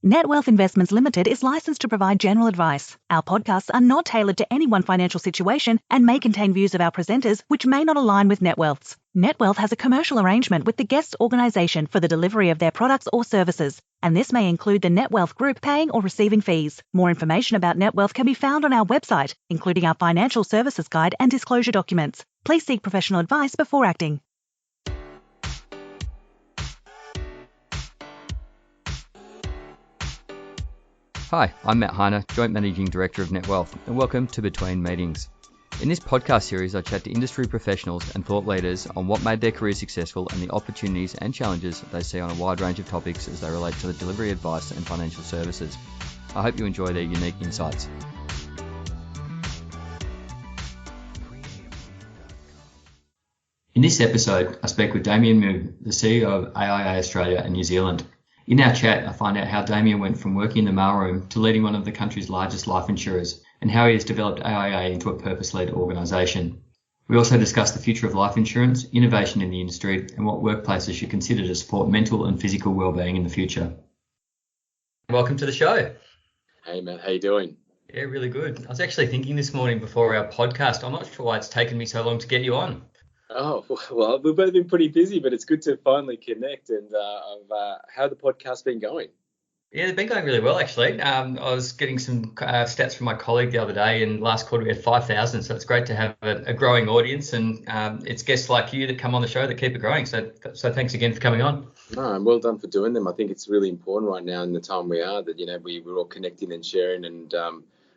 Net Wealth Investments Limited is licensed to provide general advice. Our podcasts are not tailored to any one financial situation and may contain views of our presenters which may not align with Net Wealth's. Net Wealth has a commercial arrangement with the guest's organisation for the delivery of their products or services, and this may include the Net Wealth Group paying or receiving fees. More information about Net Wealth can be found on our website, including our financial services guide and disclosure documents. Please seek professional advice before acting. Hi, I'm Matt Heiner, Joint Managing Director of Net Wealth, and welcome to Between Meetings. In this podcast series, I chat to industry professionals and thought leaders on what made their careers successful and the opportunities and challenges they see on a wide range of topics as they relate to the delivery of advice and financial services. I hope you enjoy their unique insights. In this episode, I speak with Damien Mu, the CEO of AIA Australia and New Zealand. In our chat, I find out how Damien went from working in the mailroom to leading one of the country's largest life insurers, and how he has developed AIA into a purpose-led organisation. We also discuss the future of life insurance, innovation in the industry, and what workplaces should consider to support mental and physical wellbeing in the future. Welcome to the show. Hey, Matt, how you doing? Yeah, really good. I was actually thinking this morning before our podcast, I'm not sure why it's taken me so long to get you on. Oh, well, we've both been pretty busy, but it's good to finally connect. And how the podcast been going? Yeah, they've been going really well, actually. I was getting some stats from my colleague the other day, and last quarter we had 5,000. So it's great to have a growing audience, and it's guests like you that come on the show that keep it growing. So thanks again for coming on. No, well done for doing them. I think it's really important right now in the time we are that, we're all connecting and sharing and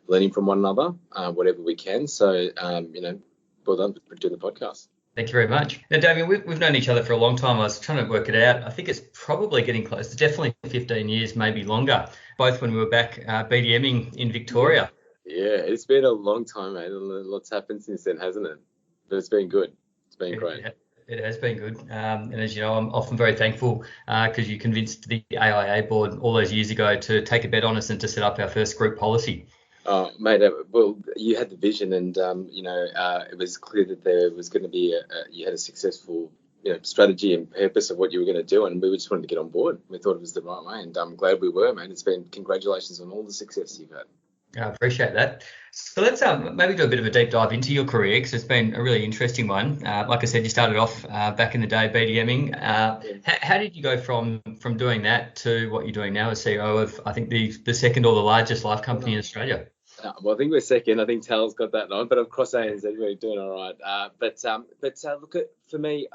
learning from one another, whatever we can. So, well done for doing the podcast. Thank you very much. Now, Damien, we've known each other for a long time. I was trying to work it out. I think it's probably getting close. It's definitely 15 years, maybe longer, both when we were back BDMing in Victoria. Yeah, it's been a long time, mate. Lots happened since then, hasn't it? But it's been good. It's been great. It has been good. And as you know, I'm often very thankful because you convinced the AIA board all those years ago to take a bet on us and to set up our first group policy. Oh, mate, well, you had the vision and, it was clear that there was going to be you had a successful, strategy and purpose of what you were going to do. And we just wanted to get on board. We thought it was the right way. And I'm glad we were, mate. It's been congratulations on all the success you've had. I appreciate that. So let's maybe do a bit of a deep dive into your career because it's been a really interesting one. Like I said, you started off back in the day BDMing. How did you go from doing that to what you're doing now as CEO of, I think, the second or the largest life company in Australia? Well, I think we're second. I think Tal's got that on, but across ANZ we're doing all right. But look, for me,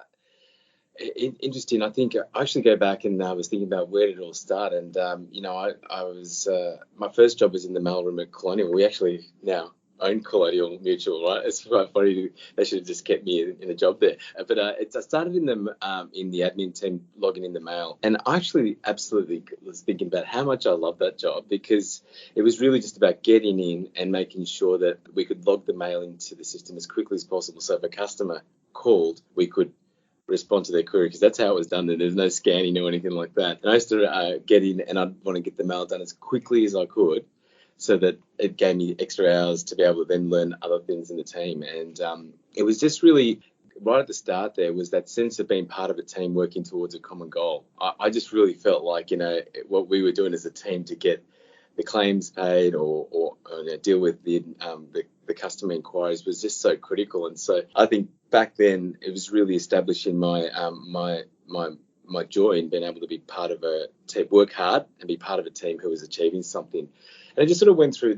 interesting. I think I actually go back and I was thinking about where did it all start. And, I was my first job was in the mailroom at Colonial. We actually now own Colonial Mutual, right? It's quite funny. They should have just kept me in a job there. But I started in the admin team logging in the mail. And I actually absolutely was thinking about how much I love that job because it was really just about getting in and making sure that we could log the mail into the system as quickly as possible. So if a customer called, we could respond to their query because that's how it was done. There's no scanning or anything like that. And I used to get in and I'd want to get the mail done as quickly as I could so that it gave me extra hours to be able to then learn other things in the team. And it was just really right at the start there was that sense of being part of a team working towards a common goal. I just really felt like, what we were doing as a team to get the claims paid or deal with the customer inquiries was just so critical. And so I think back then it was really establishing my joy in being able to be part of a team, work hard and be part of a team who was achieving something. And I just sort of went through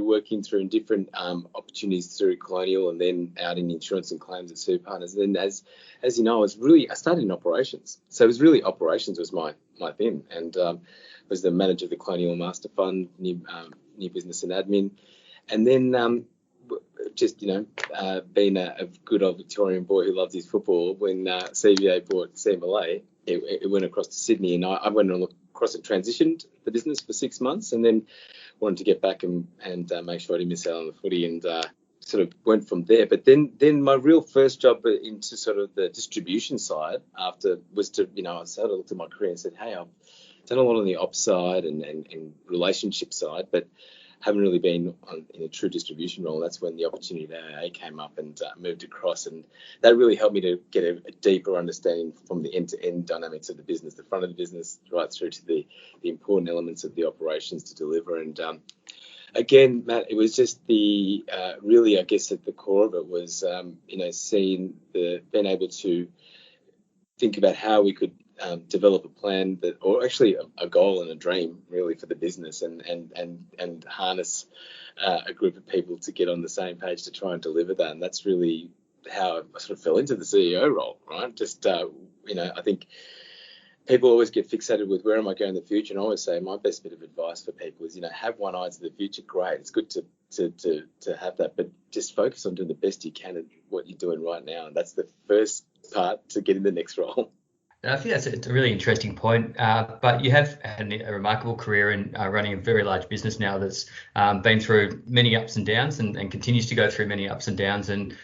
working through in different opportunities through Colonial and then out in insurance and claims at Super Partners. And then as you know, I started in operations. So it was really operations was my thing. And was the manager of the Colonial Master Fund, new business and admin. And then being a good old Victorian boy who loved his football, when CBA bought CMLA, it went across to Sydney, and I went across and transitioned the business for 6 months, and then wanted to get back and make sure I didn't miss out on the footy, and sort of went from there. But then my real first job into sort of the distribution side after was to, I sort of looked at my career and said, hey, I've done a lot on the ops side and relationship side, but haven't really been in a true distribution role. That's when the opportunity at AA came up and moved across, and that really helped me to get a deeper understanding from the end-to-end dynamics of the business, the front of the business, right through to the important elements of the operations to deliver. And again, Matt, it was just the really, I guess, at the core of it was being able to think about how we could develop a plan that, or actually a goal and a dream really for the business, and harness a group of people to get on the same page to try and deliver that. And that's really how I sort of fell into the CEO role, right? Just, I think people always get fixated with where am I going in the future, and I always say my best bit of advice for people is, have one eye to the future. Great, it's good to have that, but just focus on doing the best you can at what you're doing right now, and that's the first part to get in the next role. And I think it's a really interesting point, but you have had a remarkable career in running a very large business now that's been through many ups and downs and continues to go through many ups and downs. And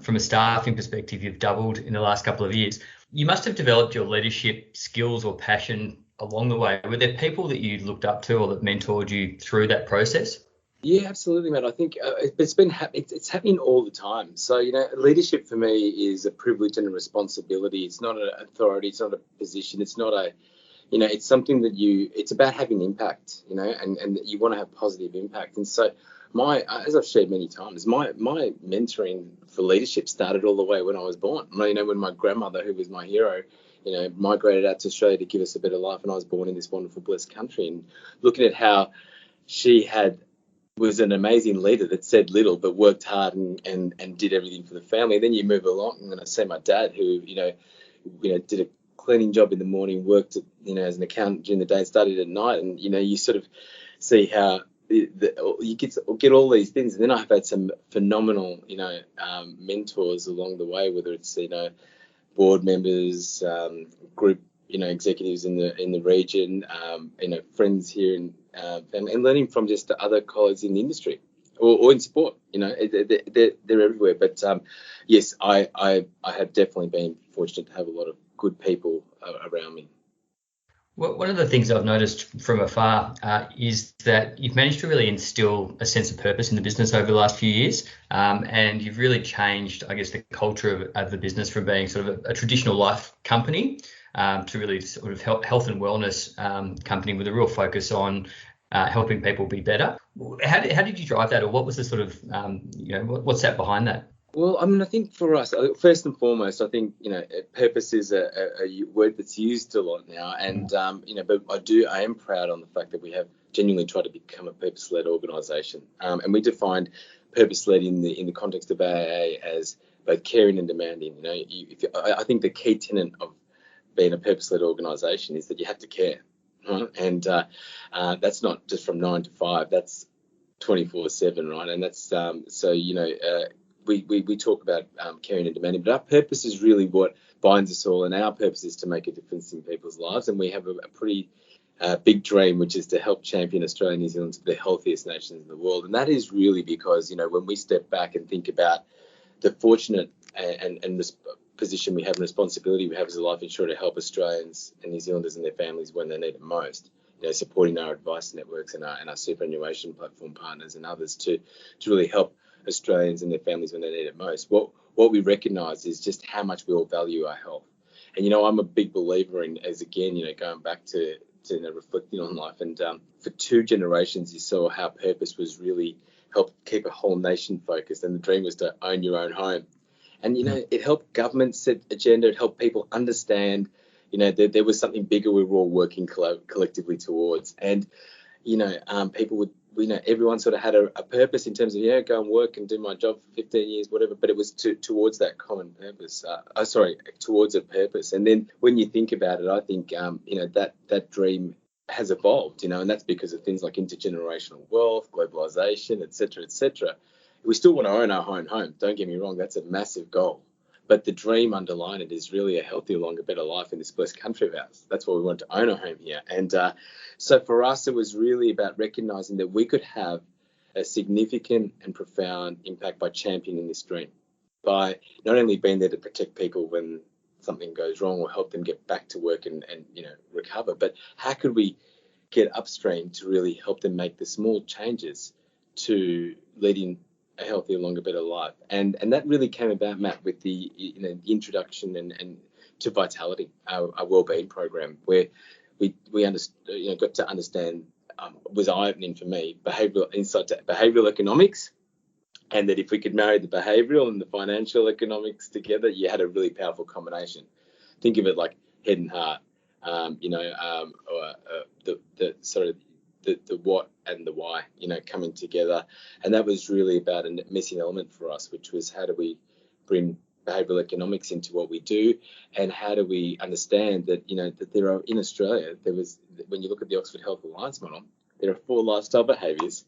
from a staffing perspective, you've doubled in the last couple of years. You must have developed your leadership skills or passion along the way. Were there people that you looked up to or that mentored you through that process? Yeah, absolutely, man. I think it's happening all the time. So, leadership for me is a privilege and a responsibility. It's not an authority. It's not a position. It's not it's something that it's about having impact, and you want to have positive impact. And so as I've shared many times, my mentoring for leadership started all the way when I was born. When my grandmother, who was my hero, migrated out to Australia to give us a better life, and I was born in this wonderful, blessed country, and looking at how she was an amazing leader that said little but worked hard and did everything for the family. Then you move along, and I see my dad, who did a cleaning job in the morning, worked as an accountant during the day, and studied at night, and you sort of see how you get all these things. And then I've had some phenomenal mentors along the way, whether it's board members, group executives in the region, friends here and learning from just other colleagues in the industry or in sport. They're everywhere. But yes, I have definitely been fortunate to have a lot of good people around me. Well, one of the things I've noticed from afar is that you've managed to really instill a sense of purpose in the business over the last few years, and you've really changed, I guess, the culture of the business from being sort of a traditional life company to really sort of health and wellness company with a real focus on helping people be better. How did you drive that, or what was the sort of what's that behind that? Well, I think for us, first and foremost, I think purpose is a word that's used a lot now, and but I am proud on the fact that we have genuinely tried to become a purpose-led organisation, and we defined purpose-led in the context of AA as both caring and demanding. I think the key tenet of being a purpose-led organisation is that you have to care, right? And that's not just from 9 to 5. That's 24/7, right? And that's we talk about caring and demanding, but our purpose is really what binds us all, and our purpose is to make a difference in people's lives. And we have a pretty big dream, which is to help champion Australia and New Zealand to the healthiest nations in the world. And that is really because, when we step back and think about the fortunate and this position we have and responsibility we have as a life insurer to help Australians and New Zealanders and their families when they need it most, supporting our advice networks and our superannuation platform partners and others to really help Australians and their families when they need it most. What we recognise is just how much we all value our health. And, I'm a big believer in, as again, going back to reflecting on life. And for 2 generations, you saw how purpose was really helped keep a whole nation focused. And the dream was to own your own home. And, it helped governments set agenda. It helped people understand, that there was something bigger we were all working collectively towards. And, people would, everyone sort of had a purpose in terms of, go and work and do my job for 15 years, whatever, but it was towards that common purpose, towards a purpose. And then when you think about it, I think, that dream has evolved, and that's because of things like intergenerational wealth, globalization, et cetera. We still want to own our own home. Don't get me wrong, that's a massive goal. But the dream underlying it is really a healthier, longer, better life in this blessed country of ours. That's why we want to own a home here. And so for us, it was really about recognizing that we could have a significant and profound impact by championing this dream, by not only being there to protect people when something goes wrong or help them get back to work and recover, but how could we get upstream to really help them make the small changes to leading a healthier, longer, better life. And that really came about, Matt, with the introduction and to Vitality, our wellbeing program, where we got to understand, was eye-opening for me, behavioural insight to behavioural economics, and that if we could marry the behavioural and the financial economics together, you had a really powerful combination. Think of it like head and heart, or the sort of the what and the why, coming together. And that was really about a missing element for us, which was how do we bring behavioural economics into what we do, and how do we understand that, that there are, in Australia, when you look at the Oxford Health Alliance model, there are 4 lifestyle behaviours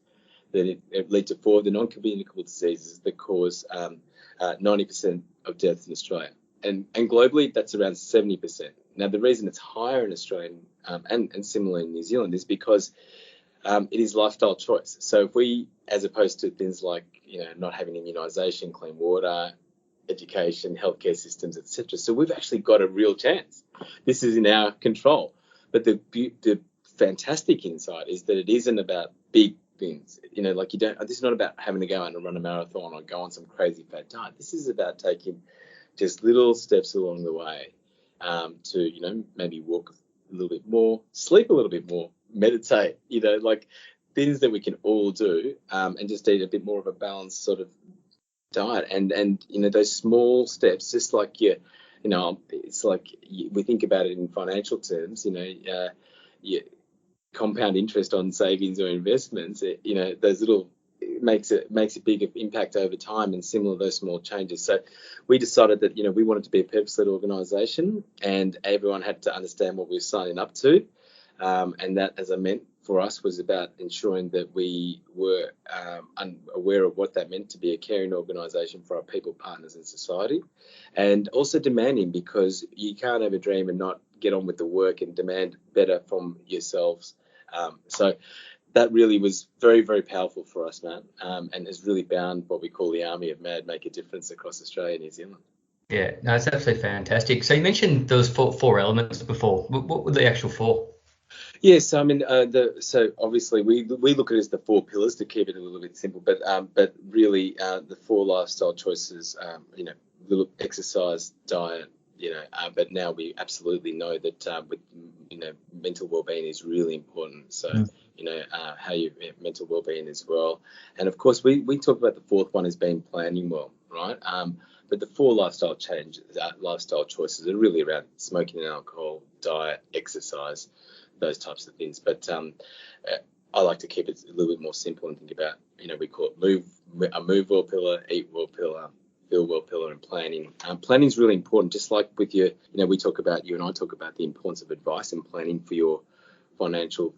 that lead to 4 of the non-communicable diseases that cause 90% of deaths in Australia. And globally, that's around 70%. Now, the reason it's higher in Australia and similar in New Zealand is because it is lifestyle choice. So if we, as opposed to things like, not having immunisation, clean water, education, healthcare systems, etc. So we've actually got a real chance. This is in our control. But the fantastic insight is that it isn't about big things. This is not about having to go out and run a marathon or go on some crazy fat diet. This is about taking just little steps along the way to, maybe walk a little bit more, sleep a little bit more, meditate, like things that we can all do, and just eat a bit more of a balanced sort of diet. And those small steps, just like it's like we think about it in financial terms, compound interest on savings or investments, those little, it makes a big impact over time, and similar those small changes. So we decided that, we wanted to be a purpose-led organisation, and everyone had to understand what we were signing up to. And that, as I meant, for us was about ensuring that we were aware of what that meant to be a caring organisation for our people, partners and society, and also demanding, because you can't have a dream and not get on with the work and demand better from yourselves. So that really was very, very powerful for us, Matt, and has really bound what we call the army of MAD make a difference across Australia and New Zealand. Yeah, no, it's absolutely fantastic. So you mentioned those four elements before. What were the actual 4? Yes, I mean, so obviously we look at it as the 4 pillars to keep it a little bit simple, but really the 4 lifestyle choices, little exercise, diet, but now we absolutely know that with mental well-being is really important. So how your mental well-being as well, and of course we talk about the 4th one as being planning well, right? But the 4 lifestyle choices are really around smoking and alcohol, diet, exercise, those types of things. But I like to keep it a little bit more simple and think about, we call it move well pillar, eat well pillar, feel well pillar, and planning. Planning is really important, just like with you and I talk about the importance of advice and planning for your financial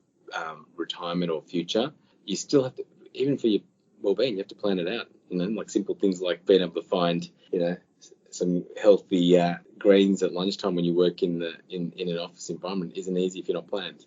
retirement or future. You still have to, even for your well-being, you have to plan it out, like simple things like being able to find, some healthy greens at lunchtime when you work in an office environment isn't easy if you're not planned.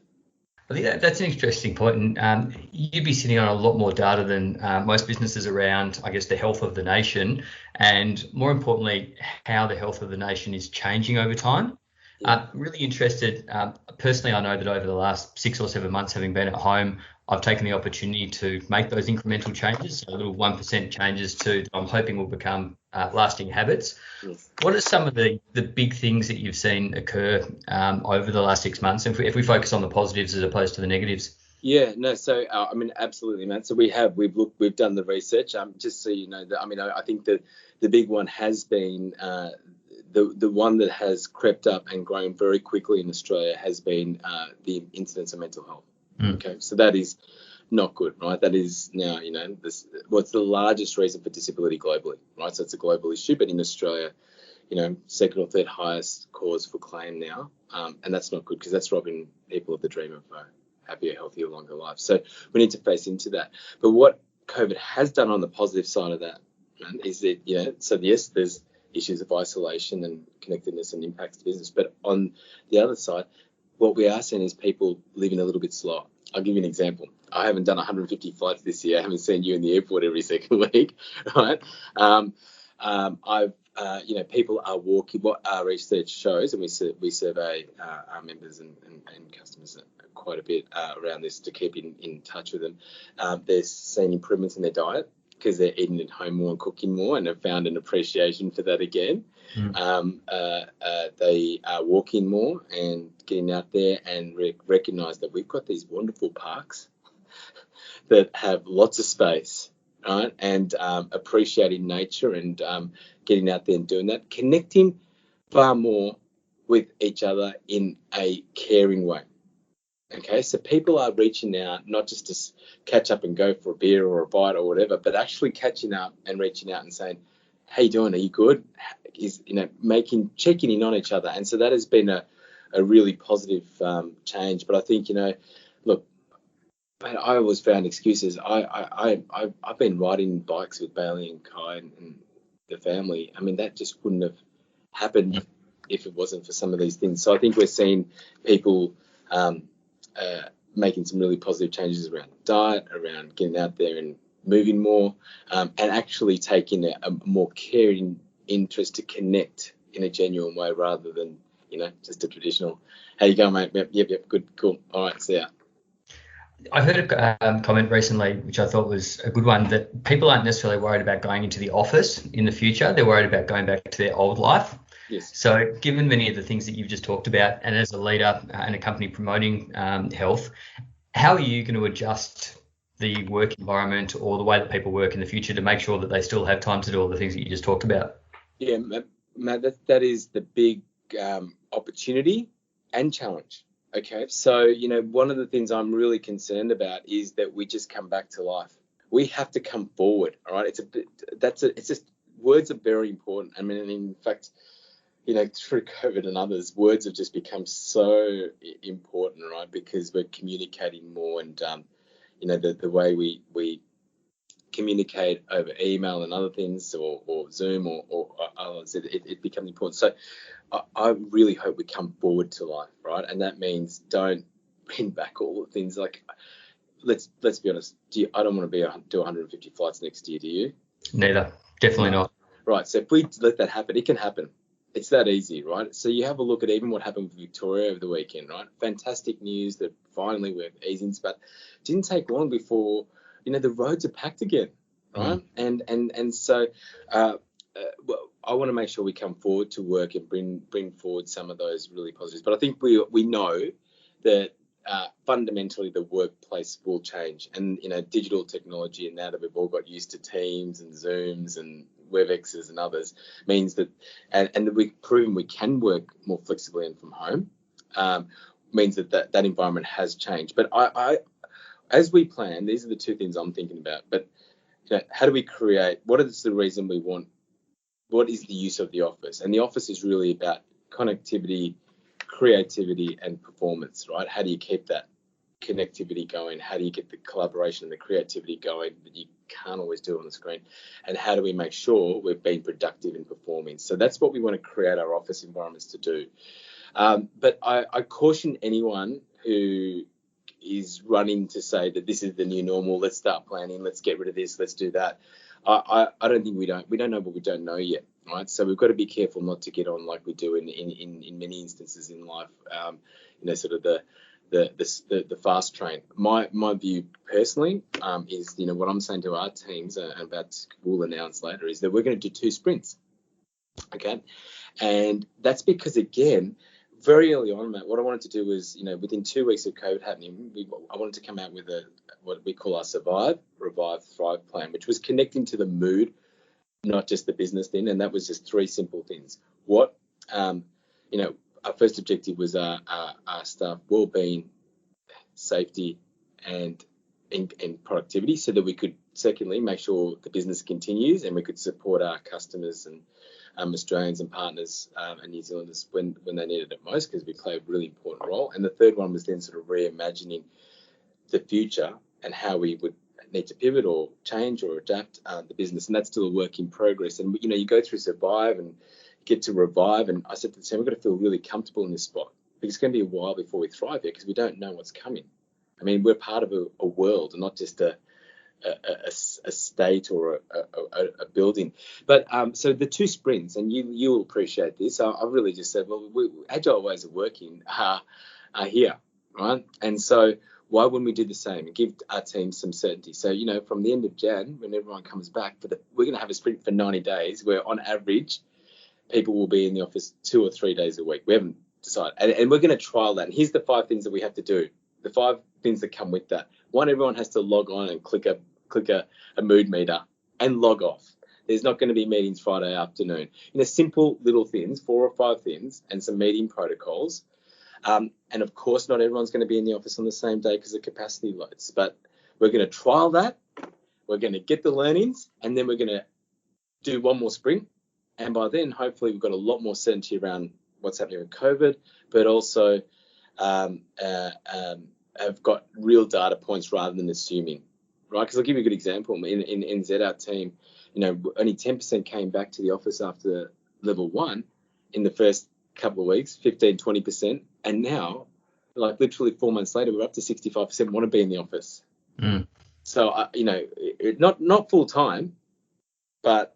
I think that's an interesting point, and you'd be sitting on a lot more data than most businesses around, I guess, the health of the nation, and more importantly, how the health of the nation is changing over time. Yeah. Really interested. Personally, I know that over the last 6 or 7 months, having been at home, I've taken the opportunity to make those incremental changes, so little 1% changes that I'm hoping will become lasting habits. Yes. What are some of the big things that you've seen occur over the last 6 months, if we focus on the positives as opposed to the negatives? Yeah, no, so absolutely, Matt. So we've done the research. Just so you know, I think that the big one has been the one that has crept up and grown very quickly in Australia has been the incidence of mental health. Okay, so that is not good, right? That is now, what's the largest reason for disability globally, right? So it's a global issue, but in Australia, 2nd or 3rd highest cause for claim now, and that's not good, because that's robbing people of the dream of a happier, healthier, longer life. So we need to face into that. But what COVID has done on the positive side of that, is that, so yes, there's issues of isolation and connectedness and impacts to business, but on the other side, what we are seeing is people living a little bit slower. I'll give you an example. I haven't done 150 flights this year. I haven't seen you in the airport every second week, right? I've people are walking. What our research shows, and we survey our members and customers quite a bit around this to keep in touch with them. They're seeing improvements in their diet because they're eating at home more and cooking more, and have found an appreciation for that again. They are walking more and getting out there, and recognise that we've got these wonderful parks that have lots of space, right? And appreciating nature and getting out there and doing that, connecting far more with each other in a caring way. Okay, so people are reaching out not just to catch up and go for a beer or a bite or whatever, but actually catching up and reaching out and saying, "How you doing? Are you good?" Checking in on each other, and so that has been a really positive change. But I think look, I always found excuses. I've been riding bikes with Bailey and Kai and the family. I mean, that just wouldn't have happened if it wasn't for some of these things. So I think we're seeing people making some really positive changes around diet, around getting out there and moving more, and actually taking a more caring interest to connect in a genuine way rather than, just a traditional, "How you going, mate? Yep, good, cool. All right, see ya." I heard a comment recently, which I thought was a good one, that people aren't necessarily worried about going into the office in the future. They're worried about going back to their old life. Yes. So given many of the things that you've just talked about, and as a leader and a company promoting health, how are you going to adjust the work environment or the way that people work in the future to make sure that they still have time to do all the things that you just talked about? Yeah, Matt, that is the big opportunity and challenge. Okay, so one of the things I'm really concerned about is that we just come back to life. We have to come forward. All right, it's just words are very important. I mean, in fact, through COVID and others, words have just become so important, right? Because we're communicating more, and the way we communicate over email and other things, or Zoom or others, it becomes important. So I really hope we come forward to life, right? And that means don't bring back all the things. Like, let's be honest. I don't want to do 150 flights next year. Do you? Neither. Definitely not. Right. So if we let that happen, it can happen. It's that easy, right? So you have a look at even what happened with Victoria over the weekend, right? Fantastic news that finally we're easing, but it didn't take long before, the roads are packed again, right? And so well, I want to make sure we come forward to work and bring forward some of those really positives. But I think we know that fundamentally the workplace will change, and digital technology, and now that we've all got used to Teams and Zooms and WebExes and others, means that and we've proven we can work more flexibly and from home, means that environment has changed. But I as we plan, these are the two things I'm thinking about. But how do we create? What is the reason we want? What is the use of the office? And the office is really about connectivity, creativity, and performance, right? How do you keep that connectivity going? How do you get the collaboration and the creativity going that you can't always do on the screen? And how do we make sure we've been productive in performing? So that's what we want to create our office environments to do. But I caution anyone who is running to say that this is the new normal. Let's start planning. Let's get rid of this. Let's do that. I don't think we don't know what we don't know yet, right? So we've got to be careful not to get on like we do in many instances in life, sort of the fast train. My view personally is, what I'm saying to our teams, and we'll announce later, is that we're going to do 2 sprints, okay? And that's because, again, very early on, Matt, what I wanted to do was, within 2 weeks of COVID happening, I wanted to come out with what we call our Survive, Revive, Thrive plan, which was connecting to the mood, not just the business thing. And that was just 3 simple things. Our first objective was our staff well-being, safety, and productivity, so that we could, secondly, make sure the business continues and we could support our customers and Australians and partners and New Zealanders when they needed it most, because we play a really important role. And the third one was then sort of reimagining the future and how we would need to pivot or change or adapt the business. And that's still a work in progress. And, you go through Survive and get to Revive. And I said to the team, we've got to feel really comfortable in this spot, because it's going to be a while before we thrive here, because we don't know what's coming. I mean, we're part of a world and not just a a state or a building. But so the two sprints, and you will appreciate this. I really just said, well, agile ways of working are here, right? And so why wouldn't we do the same and give our team some certainty? So, from the end of Jan, when everyone comes back, we're going to have a sprint for 90 days where on average, people will be in the office 2 or 3 days a week. We haven't decided. And we're going to trial that. And here's the 5 things that we have to do. The 5 things that come with that. One, everyone has to log on and click a mood meter and log off. There's not going to be meetings Friday afternoon. Simple little things, 4 or 5 things, and some meeting protocols. And of course, not everyone's going to be in the office on the same day because of capacity loads. But we're going to trial that. We're going to get the learnings, and then we're going to do one more sprint. And by then, hopefully, we've got a lot more certainty around what's happening with COVID, but also have got real data points rather than assuming, right? Because I'll give you a good example. In NZ, our team, only 10% came back to the office after level 1 in the first couple of weeks, 15, 20%. And now, like literally 4 months later, we're up to 65% want to be in the office. Mm. So, not full time, but,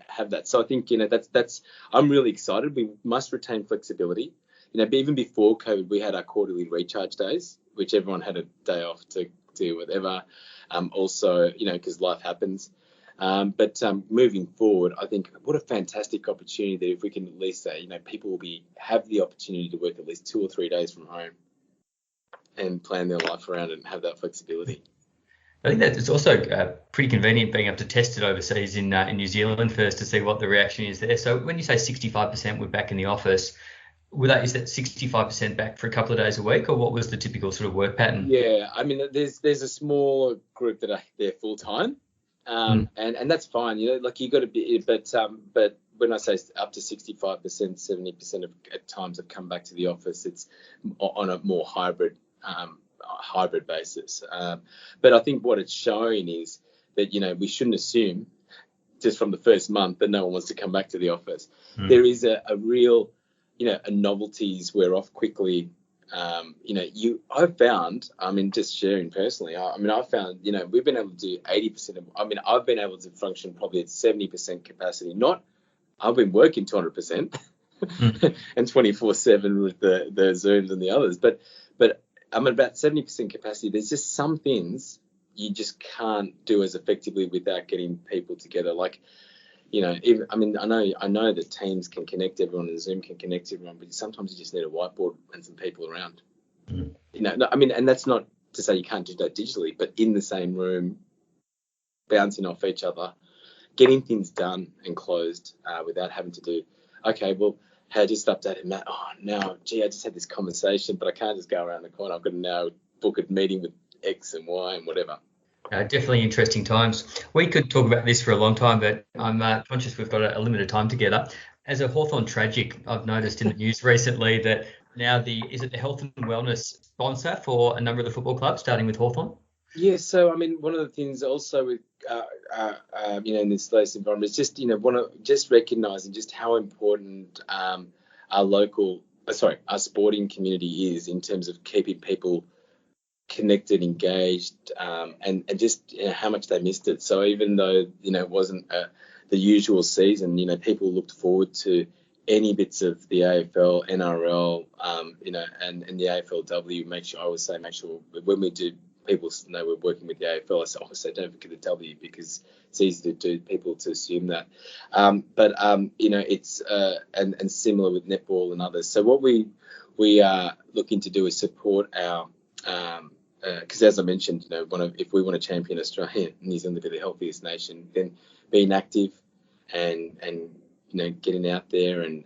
have that. So I think, that's I'm really excited. We must retain flexibility. Even before COVID, we had our quarterly recharge days, which everyone had a day off to do whatever. Also, because life happens. But moving forward, I think what a fantastic opportunity that if we can at least say, people will have the opportunity to work at least 2 or 3 days from home and plan their life around it and have that flexibility. I think that it's also pretty convenient being able to test it overseas in New Zealand first to see what the reaction is there. So when you say 65% were back in the office, is that 65% back for a couple of days a week, or what was the typical sort of work pattern? Yeah, I mean, there's a small group that are there full time, and that's fine. Like you got to be, but when I say up to 65%, 70% at times have come back to the office. It's on a more hybrid basis. But I think what it's showing is that we shouldn't assume just from the first month that no one wants to come back to the office. There is a real a novelties wear off quickly. I've found, just sharing personally, I've found, we've been able to do 80% of, I've been able to function probably at 70% capacity. I've been working 200% and 24/7 with the Zooms and the others, but I'm at about 70% capacity. There's just some things you just can't do as effectively without getting people together. Like, I know that Teams can connect everyone and Zoom can connect everyone, but sometimes you just need a whiteboard and some people around. And that's not to say you can't do that digitally, but in the same room, bouncing off each other, getting things done and closed without having to do, okay, well, hey, I just updated Matt. Oh, no, I just had this conversation, but I can't just go around the corner. I've got to now book a meeting with X and Y and whatever. Definitely interesting times. We could talk about this for a long time, but I'm conscious we've got a limited time together. As a Hawthorn tragic, I've noticed in the news recently that now is it the health and wellness sponsor for a number of the football clubs, starting with Hawthorn? Yeah, so one of the things also with in this latest environment is just recognising just how important our sporting community is in terms of keeping people connected, engaged, and just how much they missed it. So even though it wasn't the usual season, people looked forward to any bits of the AFL, NRL, and the AFLW. Make sure when we do, people know we're working with the AFL. I always say don't forget the W because it's easy to people to assume that. It's and similar with netball and others. So what we are looking to do is support our because as I mentioned, if we want to champion Australia and New Zealand to be the healthiest nation, then being active and getting out there and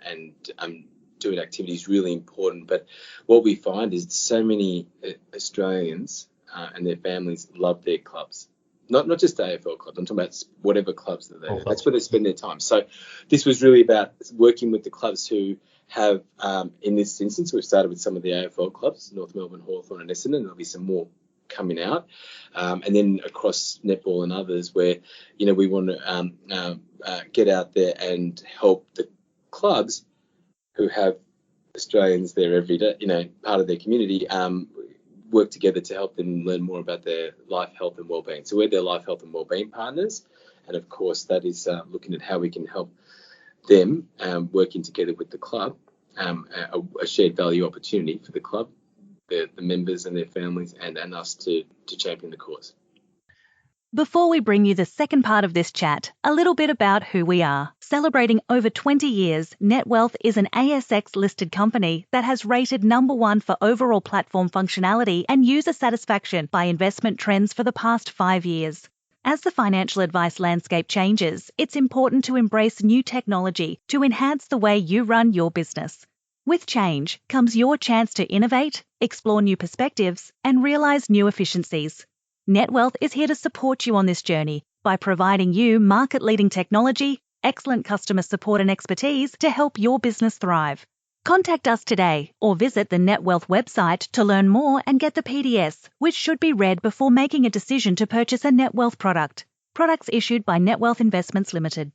doing activities is really important. But what we find is so many Australians and their families love their clubs. Not just AFL clubs. I'm talking about whatever clubs that they're. That's where they spend their time. So this was really about working with the clubs who have, in this instance, we've started with some of the AFL clubs, North Melbourne, Hawthorn and Essendon. There'll be some more coming out. And then across netball and others where, we want to get out there and help the clubs who have Australians there every day, part of their community, work together to help them learn more about their life, health and wellbeing. So we're their life, health and wellbeing partners. And of course, that is looking at how we can help them working together with the club, a shared value opportunity for the club, the members and their families, and us to champion the cause. Before we bring you the second part of this chat, a little bit about who we are. Celebrating over 20 years, NetWealth is an ASX-listed company that has rated number one for overall platform functionality and user satisfaction by Investment Trends for the past 5 years. As the financial advice landscape changes, it's important to embrace new technology to enhance the way you run your business. With change comes your chance to innovate, explore new perspectives, and realize new efficiencies. NetWealth is here to support you on this journey by providing you market-leading technology, excellent customer support and expertise to help your business thrive. Contact us today or visit the NetWealth website to learn more and get the PDS, which should be read before making a decision to purchase a NetWealth product. Products issued by NetWealth Investments Limited.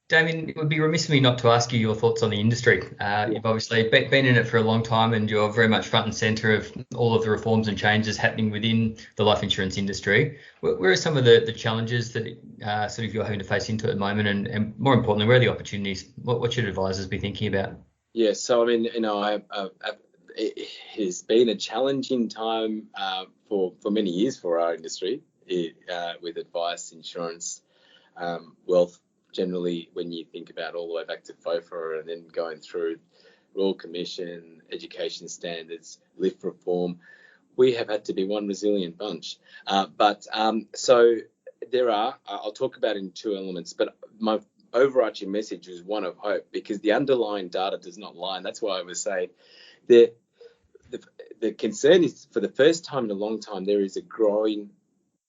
Damien, it would be remiss of me not to ask you your thoughts on the industry. You've obviously been in it for a long time and you're very much front and centre of all of the reforms and changes happening within the life insurance industry. Where are some of the challenges that sort of you're having to face into at the moment, and more importantly, where are the opportunities? What should advisors be thinking about? Yeah, so I mean, it has been a challenging time for many years for our industry with advice, insurance, wealth. Generally, when you think about all the way back to FOFA and then going through Royal Commission, education standards, LIF reform, we have had to be one resilient bunch. So there are, I'll talk about it in two elements, but my overarching message is one of hope, because the underlying data does not lie. And that's why I was saying the concern is, for the first time in a long time, there is a growing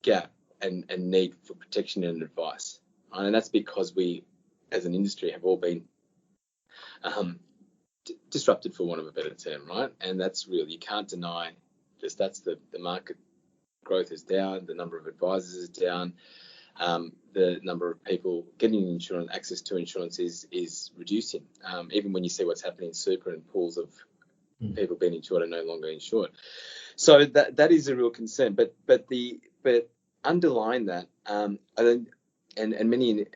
gap and need for protection and advice. And that's because we, as an industry, have all been disrupted, for want of a better term, right? And that's real. You can't deny the stats. The market growth is down. The number of advisors is down. The number of people getting insurance, access to insurance is reducing. Even when you see what's happening in super and pools of people being insured are no longer insured. So that is a real concern. But underlying that, and many,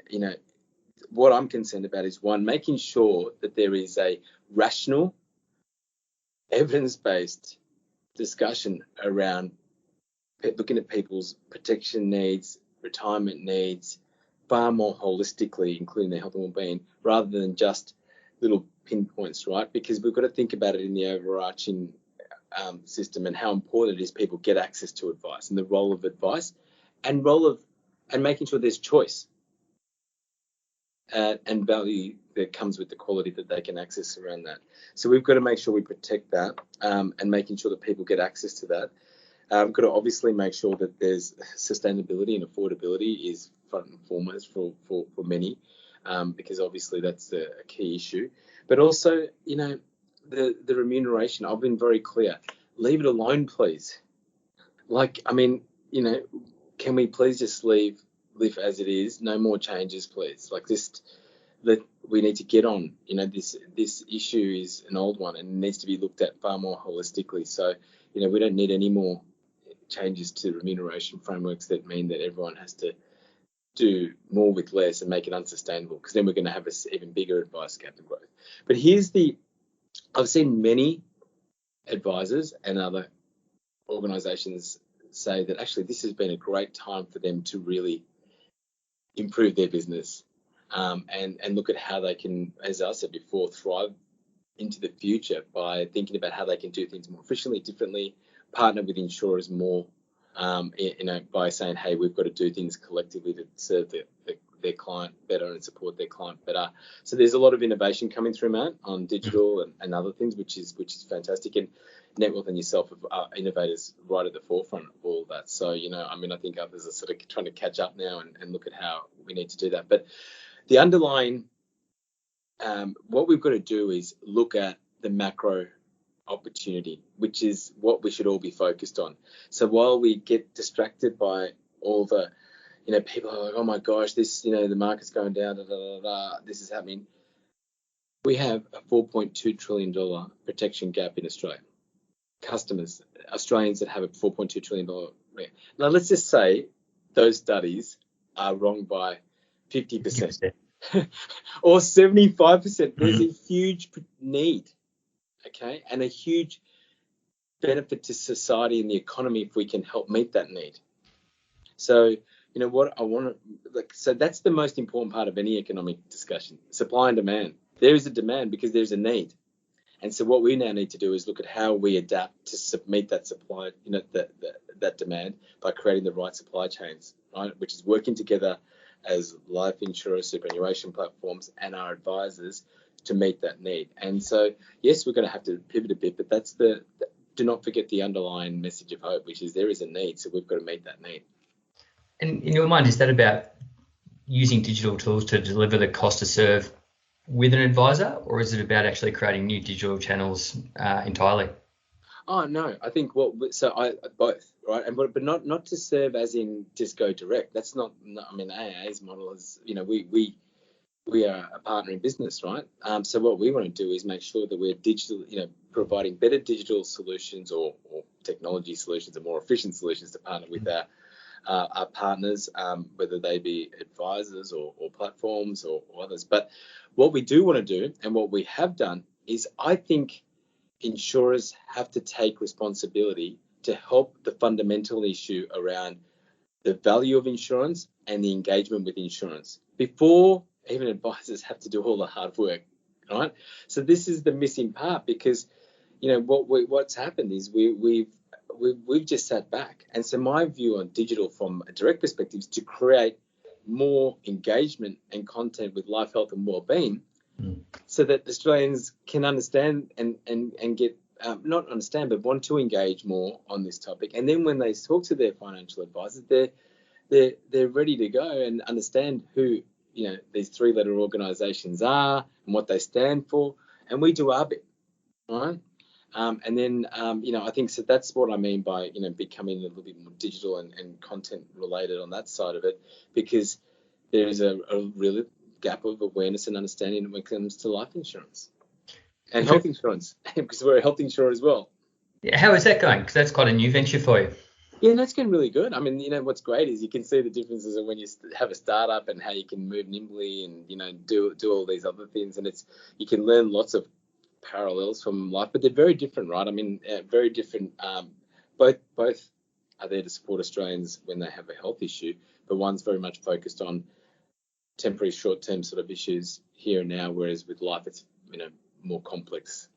what I'm concerned about is, one, making sure that there is a rational, evidence-based discussion around looking at people's protection needs, retirement needs, far more holistically, including their health and well-being, rather than just little pinpoints, right? Because we've got to think about it in the overarching system, and how important it is people get access to advice, and the role of advice and making sure there's choice and value that comes with the quality that they can access around that. So we've got to make sure we protect that, and making sure that people get access to that. We've got to obviously make sure that there's sustainability and affordability is front and foremost for many, because obviously that's a key issue. But also, the remuneration, I've been very clear. Leave it alone, please. Can we please just leave as it is? No more changes, please. We need to get on. This issue is an old one and needs to be looked at far more holistically. So, we don't need any more changes to remuneration frameworks that mean that everyone has to do more with less and make it unsustainable, because then we're going to have an even bigger advice gap and growth. But I've seen many advisors and other organisations say that actually this has been a great time for them to really improve their business, and look at how they can, as I said before, thrive into the future by thinking about how they can do things more efficiently, differently, partner with insurers more, by saying, hey, we've got to do things collectively to serve their client better and support their client better. So there's a lot of innovation coming through, Matt, on digital and other things, which is fantastic. And NetWealth and yourself are innovators right at the forefront of all that. So, I think others are sort of trying to catch up now and look at how we need to do that. But the underlying, what we've got to do is look at the macro opportunity, which is what we should all be focused on. So while we get distracted by all the, people are like, oh my gosh, this, the market's going down, this is happening. We have a $4.2 trillion protection gap in Australia. customers, Australians that have a $4.2 trillion. Now, let's just say those studies are wrong by 50% or 75%. There's a huge need, okay, and a huge benefit to society and the economy if we can help meet that need. So, what I want to, so that's the most important part of any economic discussion, supply and demand. There is a demand because there's a need. And so what we now need to do is look at how we adapt to meet that supply, that demand by creating the right supply chains, right? Which is working together as life insurers, superannuation platforms, and our advisors to meet that need. And so, yes, we're going to have to pivot a bit, but do not forget the underlying message of hope, which is there is a need, so we've got to meet that need. And in your mind, is that about using digital tools to deliver the cost to serve with an advisor, or is it about actually creating new digital channels entirely? Oh no, I think both, right? And but not to serve as in just go direct. That's not. I mean, AIA's model is, we are a partner in business, right? So what we want to do is make sure that we're digital, providing better digital solutions or technology solutions and more efficient solutions to partner with our partners, whether they be advisors or platforms or others. But what we do want to do, and what we have done, is I think insurers have to take responsibility to help the fundamental issue around the value of insurance and the engagement with insurance before even advisors have to do all the hard work, right? So this is the missing part, because what's happened is we've just sat back. And so my view on digital from a direct perspective is to create more engagement and content with life, health and wellbeing, so that Australians can understand and get not understand, but want to engage more on this topic. And then when they talk to their financial advisors, they're ready to go and understand who these three-letter organisations are and what they stand for, and we do our bit, right? And then, I think so that's what I mean by, becoming a little bit more digital and content related on that side of it, because there is a real gap of awareness and understanding when it comes to life insurance and health insurance, because we're a health insurer as well. Yeah, how is that going? Because that's quite a new venture for you. Yeah, that's going really good. I mean, what's great is you can see the differences of when you have a startup and how you can move nimbly and, do all these other things. And you can learn lots of parallels from life, but they're very different, right? I mean, very different. Both are there to support Australians when they have a health issue, but one's very much focused on temporary, short-term sort of issues here and now, whereas with life, it's more complex,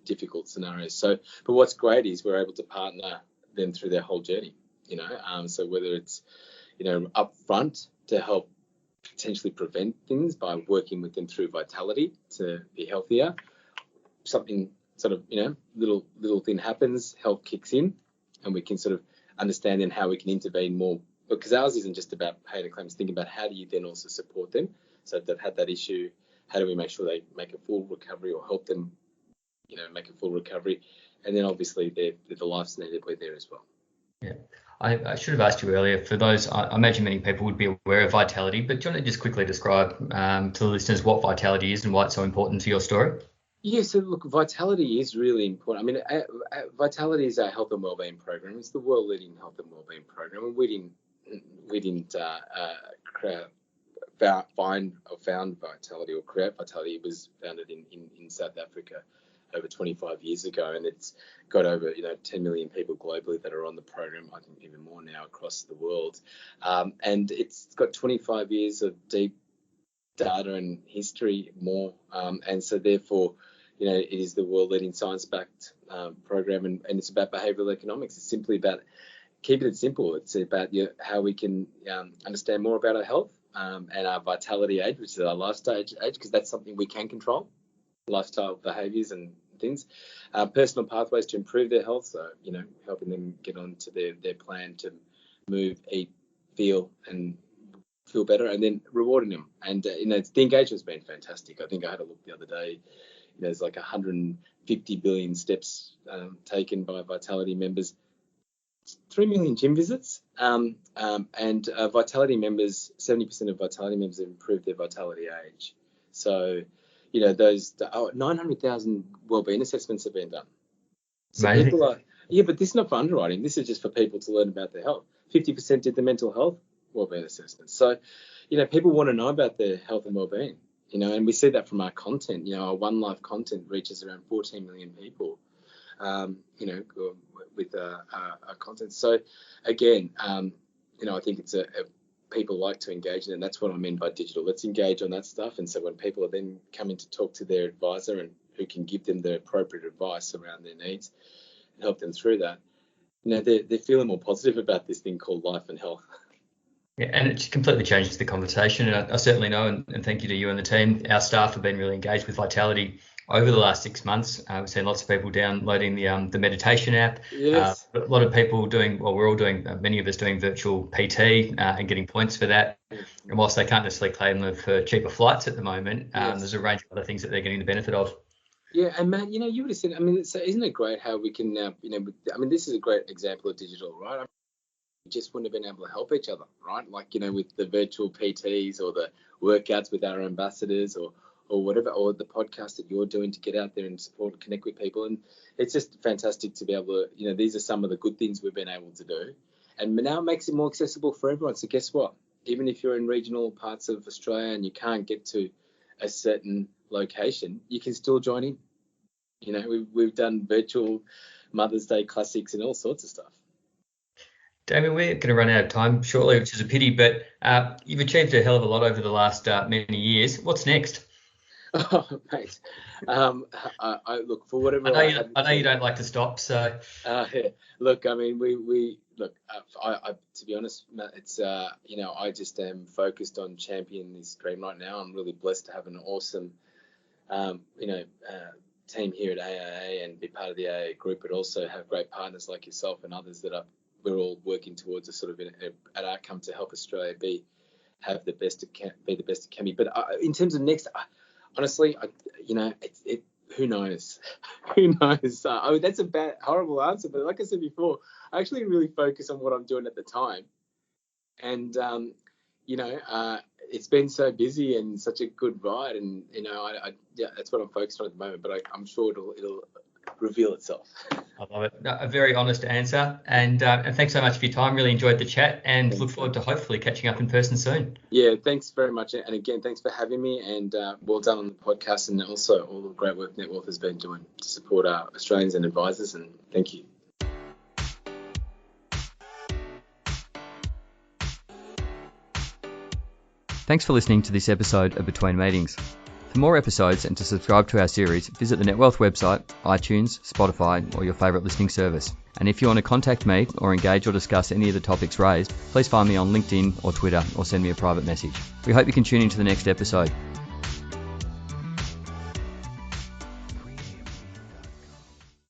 difficult scenarios. So, but what's great is we're able to partner them through their whole journey. So whether it's up front to help potentially prevent things by working with them through Vitality to be healthier. Something sort of, little thing happens, health kicks in, and we can sort of understand then how we can intervene more, because ours isn't just about paying a claim, it's thinking about how do you then also support them. So if they've had that issue, how do we make sure they make a full recovery or help them, make a full recovery? And then obviously the life's needed, we're there as well. Yeah. I should have asked you earlier, for those, I imagine many people would be aware of Vitality, but do you want to just quickly describe to the listeners what Vitality is and why it's so important to your story? Yeah, so look, Vitality is really important. I mean, Vitality is our health and wellbeing program. It's the world-leading health and wellbeing program. And we didn't found Vitality or create Vitality. It was founded in South Africa over 25 years ago, and it's got over 10 million people globally that are on the program. I think even more now across the world, and it's got 25 years of deep data and history more, and so therefore it is the world leading science-backed program, and it's about behavioural economics. It's simply about keeping it simple. It's about how we can understand more about our health and our vitality age, which is our lifestyle age, because that's something we can control, lifestyle behaviours and things, personal pathways to improve their health, so helping them get onto their plan to move, eat, feel better, and then rewarding them. And the engagement's been fantastic. I think I had a look the other day. There's like 150 billion steps taken by Vitality members, 3 million gym visits, and Vitality members, 70% of Vitality members have improved their vitality age. So those 900,000 wellbeing assessments have been done. So Amazing. people are, yeah, but this is not for underwriting. This is just for people to learn about their health. 50% did the mental health wellbeing assessment. So, people want to know about their health and wellbeing, and we see that from our content. Our One Life content reaches around 14 million people, with our content. So, again, I think it's people like to engage in it, and that's what I mean by digital. Let's engage on that stuff. And so when people are then coming to talk to their advisor and who can give them the appropriate advice around their needs and help them through that, they're feeling more positive about this thing called life and health. Yeah, and it completely changes the conversation. And I certainly know, and thank you to you and the team, our staff have been really engaged with Vitality over the last 6 months. We've seen lots of people downloading the meditation app. Yes. A lot of people we're all doing, many of us doing virtual PT and getting points for that. And whilst they can't necessarily claim them for cheaper flights at the moment, there's a range of other things that they're getting the benefit of. Yeah, and Matt, you would have said, isn't it great how we can now, this is a great example of digital, right? We just wouldn't have been able to help each other, right? Like, with the virtual PTs or the workouts with our ambassadors or whatever, or the podcast that you're doing to get out there and support and connect with people. And it's just fantastic to be able to, these are some of the good things we've been able to do. And now it makes it more accessible for everyone. So guess what? Even if you're in regional parts of Australia and you can't get to a certain location, you can still join in. We've done virtual Mother's Day classics and all sorts of stuff. Damien, we're going to run out of time shortly, which is a pity, but you've achieved a hell of a lot over the last many years. What's next? Oh, mate. I look, for whatever I know you don't like to stop, so. Yeah. Look, we look. I to be honest, Matt, it's I just am focused on championing this dream right now. I'm really blessed to have an awesome, team here at AIA and be part of the AIA group, but also have great partners like yourself and others that we're all working towards a sort of an outcome to help Australia be the best it can be. But in terms of next, honestly, who knows? Who knows? That's a horrible answer, but like I said before, I actually really focus on what I'm doing at the time, and it's been so busy and such a good ride, and that's what I'm focused on at the moment. But I'm sure it'll reveal itself. I love it. A very honest answer, and thanks so much for your time. Really enjoyed the chat, and look forward to hopefully catching up in person soon. Yeah, thanks very much, and again, thanks for having me, and well done on the podcast, and also all the great work NetWealth has been doing to support our Australians and advisors, and thank you. Thanks for listening to this episode of Between Meetings. For more episodes and to subscribe to our series, visit the NetWealth website, iTunes, Spotify, or your favourite listening service. And if you want to contact me or engage or discuss any of the topics raised, please find me on LinkedIn or Twitter or send me a private message. We hope you can tune into the next episode.